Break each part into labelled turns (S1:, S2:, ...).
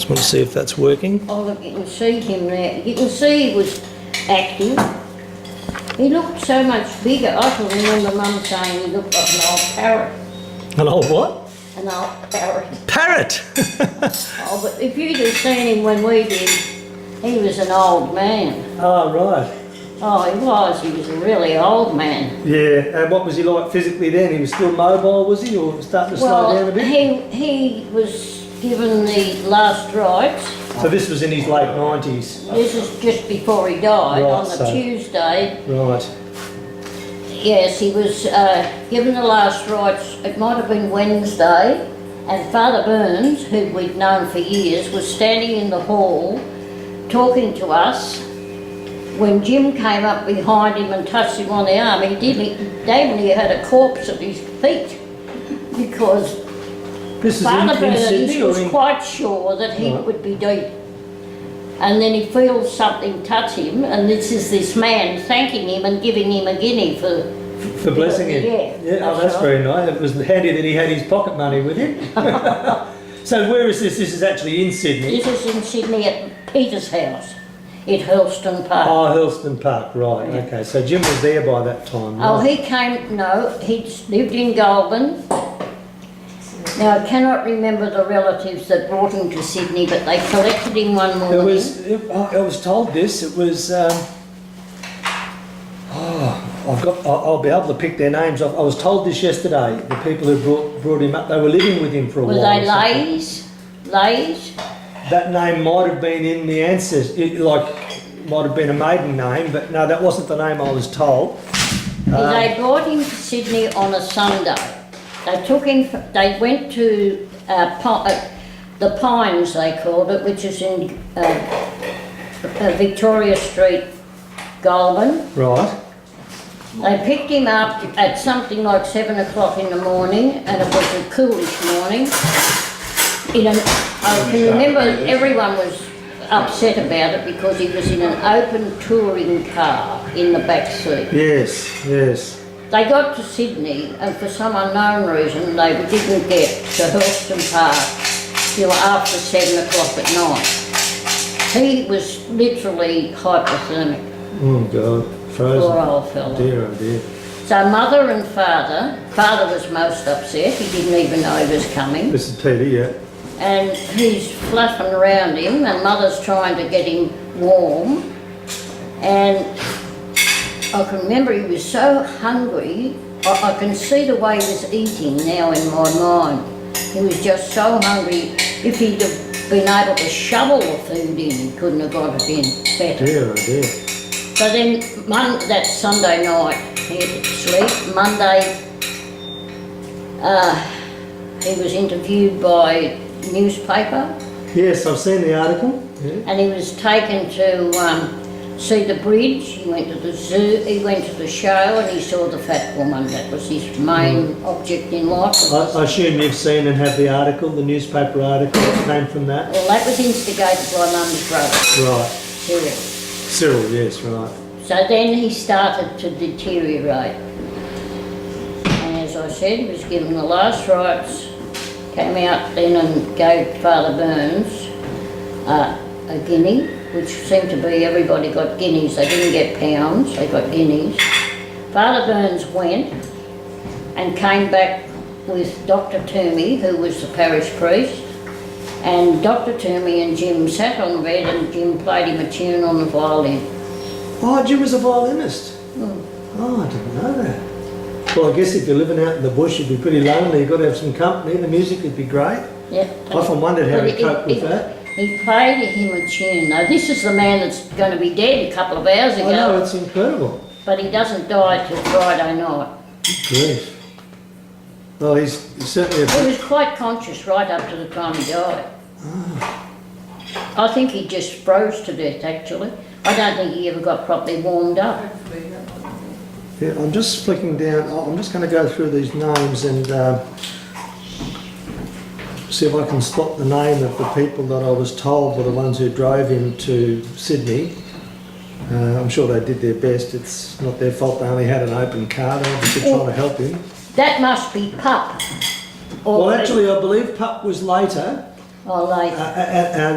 S1: Just want to see if that's working.
S2: Oh, look, you can see him there. You can see he was active. He looked so much bigger. I can remember Mum saying he looked like an old parrot.
S1: An old what?
S2: An old parrot.
S1: Parrot!
S2: Oh, but if you'd have seen him when we did, he was an old man.
S1: Oh, right.
S2: Oh, he was. He was a really old man.
S1: Yeah, and what was he like physically then? He was still mobile, was he, or starting to slow down a bit?
S2: He was given the last rites.
S1: So this was in his late 90s?
S2: This is just before he died,
S1: Right,
S2: on the
S1: so-
S2: Tuesday.
S1: Right.
S2: Yes, he was given the last rites. It might have been Wednesday, and Father Burns, who we'd known for years, was standing in the hall talking to us when Jim came up behind him and touched him on the arm. He had a corpse at his feet because
S1: This is
S2: Father
S1: in
S2: Burns
S1: Sydney or
S2: was
S1: in...
S2: quite sure that he
S1: Right.
S2: would be dead. And then he feels something touch him, and this is this man thanking him and giving him a guinea
S1: For blessing him?
S2: Yeah,
S1: Oh, that's
S2: right.
S1: very nice. It was handy that he had his pocket money with him. So where is this? This is actually in Sydney?
S2: This is in Sydney at Peter's house at Hurlston Park.
S1: Oh, Hurlston Park, right,
S2: Yeah.
S1: okay. So Jim was there by that time,
S2: Oh,
S1: right?
S2: he came, no, he lived in Goulburn. Now, I cannot remember the relatives that brought him to Sydney, but they collected him one morning.
S1: I was told this, it was... I'll be able to pick their names. I was told this yesterday, the people who brought him up, they were living with him for a
S2: Were
S1: while.
S2: they
S1: or something.
S2: Lays? Lays?
S1: That name might have been in the ancestors, might have been a maiden name, but no, that wasn't the name I was told.
S2: They brought him to Sydney on a Sunday. They took him, they went to the Pines, they called it, which is in Victoria Street, Goulburn.
S1: Right.
S2: They picked him up at something like 7 o'clock in the morning, and it was a coolish morning. I can remember everyone was upset about it because he was in an open touring car in the back seat.
S1: Yes, yes.
S2: They got to Sydney, and for some unknown reason they didn't get to Hurlston Park till after 7 o'clock at night. He was literally hypothermic.
S1: Oh God, frozen.
S2: Poor old fella.
S1: Dear, oh dear.
S2: So mother and father was most upset, he didn't even know he was coming.
S1: This is Peter, yeah.
S2: And he's fluffing around him, and mother's trying to get him warm. And I can remember he was so hungry, I can see the way he was eating now in my mind. He was just so hungry. If he'd have been able to shovel the food in, he couldn't have got it in better.
S1: Dear, oh dear.
S2: So then, that Sunday night, he had to sleep. Monday, he was interviewed by newspaper,
S1: Yes, I've seen the article. Yeah.
S2: and he was taken to see the bridge. He went to the zoo, he went to the show, and he saw the fat woman. That was his main object in life.
S1: I assume you've seen and have the article, the newspaper article that came from that?
S2: Well, that was instigated by Mum's brother,
S1: Right.
S2: Cyril.
S1: Cyril, yes, right.
S2: So then he started to deteriorate. And as I said, he was given the last rites, came out then and gave Father Burns a guinea, which seemed to be everybody got guineas. They didn't get pounds, they got guineas. Father Burns went and came back with Dr. Toomey, who was the parish priest, and Dr. Toomey and Jim sat on the bed, and Jim played him a tune on the violin.
S1: Oh, Jim was a violinist.
S2: Mm.
S1: Oh, I didn't know that. Well, I guess if you're living out in the bush, you'd be pretty lonely. You've got to have some company. The music would be great.
S2: Yeah.
S1: I often wondered how
S2: But
S1: he coped with that.
S2: He played him a tune. Now, this is the man that's going to be dead a couple of hours ago.
S1: I know, it's incredible.
S2: But he doesn't die till Friday night.
S1: Grief. Well, he's certainly
S2: He
S1: a...
S2: was quite conscious right up to the time he died. I think he just froze to death, actually. I don't think he ever got properly warmed up.
S1: Yeah, I'm just flicking down. I'm just going to go through these names and see if I can spot the name of the people that I was told were the ones who drove him to Sydney. I'm sure they did their best. It's not their fault they only had an open car. They were obviously trying to help him.
S2: That must be Pup. Or
S1: Well, actually, I believe Pup was later.
S2: Oh, late.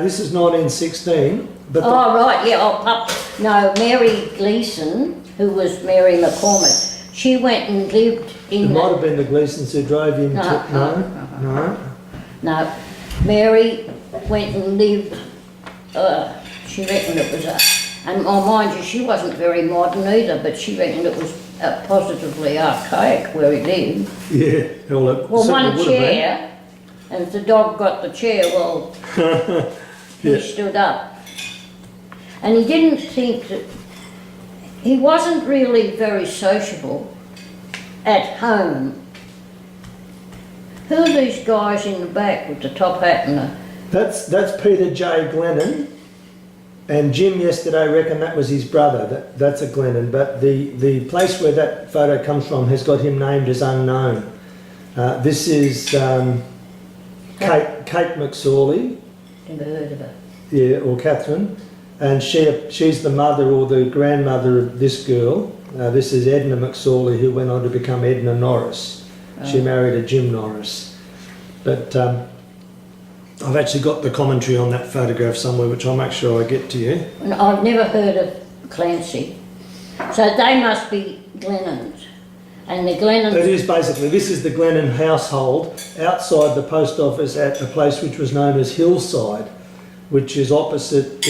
S1: This is 1916, but
S2: Oh, right, yeah, no, Mary Gleeson, who was Mary McCormick, she went and lived
S1: it
S2: in
S1: might have been the Gleasons who drove him to... No?
S2: No, Mary went and lived, she reckoned it was and mind you, she wasn't very modern either, but she reckoned it was positively archaic where he lived.
S1: Yeah, well, it
S2: Well,
S1: certainly
S2: one
S1: would have been.
S2: chair, and if the dog got the chair, well, he
S1: Yeah.
S2: stood up. And he didn't think that, he wasn't really very sociable at home. Who are these guys in the back with the top hat and the...
S1: That's Peter J. Glennon, and Jim yesterday reckoned that was his brother. That's a Glennon, but the place where that photo comes from has got him named as unknown. This is Kate McSorley,
S2: Never heard of her.
S1: yeah, or Catherine, and she's the mother or the grandmother of this girl. This is Edna McSorley, who went on to become Edna Norris. She married a Jim Norris. But I've actually got the commentary on that photograph somewhere, which I'll make sure I get to you.
S2: And I've never heard of Clancy. So they must be Glennons. And the Glennons...
S1: It is basically, this is the Glennon household outside the post office at a place which was known as Hillside, which is opposite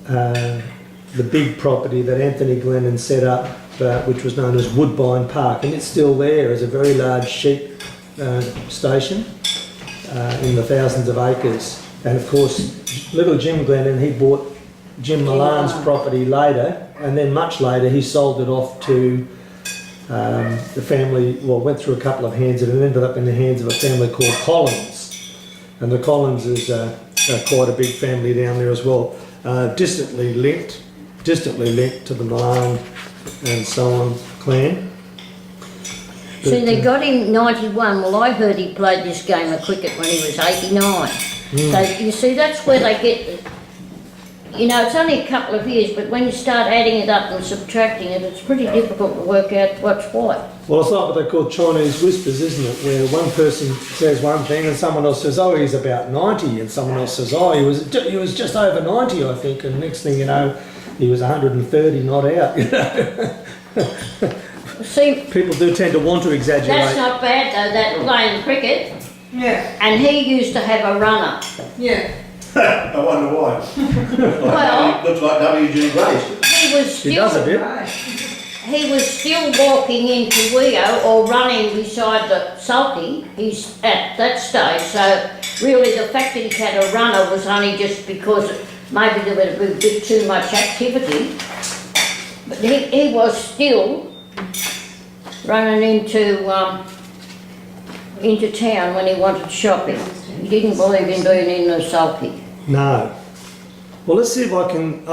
S1: the big property that Anthony Glennon set up, which was known as Woodbine Park, and it's still there as a very large sheep station in the thousands of acres. And of course, little Jim Glennon, he bought Jim Milan's property later, and then much later he sold it off to the family, well, went through a couple of hands and it ended up in the hands of a family called Collins. And the Collins is quite a big family down there as well, distantly linked to the Milan and so on clan.
S2: See, they got him 91. Well, I heard he played this game of cricket when he was 89. So, you see, that's where they get... You know, it's only a couple of years, but when you start adding it up and subtracting it, it's pretty difficult to work out what's what.
S1: Well, it's like what they call Chinese whispers, isn't it? Where one person says one thing and someone else says, oh, he's about 90, and someone else says, oh, he was just over 90, I think, and next thing you know, he was 130 not out, you know.
S2: See,
S1: people do tend to want to exaggerate.
S2: that's not bad though, that playing cricket.
S3: Yeah,
S2: And he used to have a runner.
S3: yeah.
S4: I wonder why.
S2: Well-
S4: Looks like W.G. Grace.
S2: He was
S1: He does a
S2: still,
S1: bit.
S3: Right.
S2: he was still walking into Rio or running beside the sulky. He's at that stage, so really the fact that he had a runner was only just because maybe there would have been a bit too much activity. But he was still running into town when he wanted shopping. He didn't believe in being in the sulky.
S1: No. Well, let's see if I can...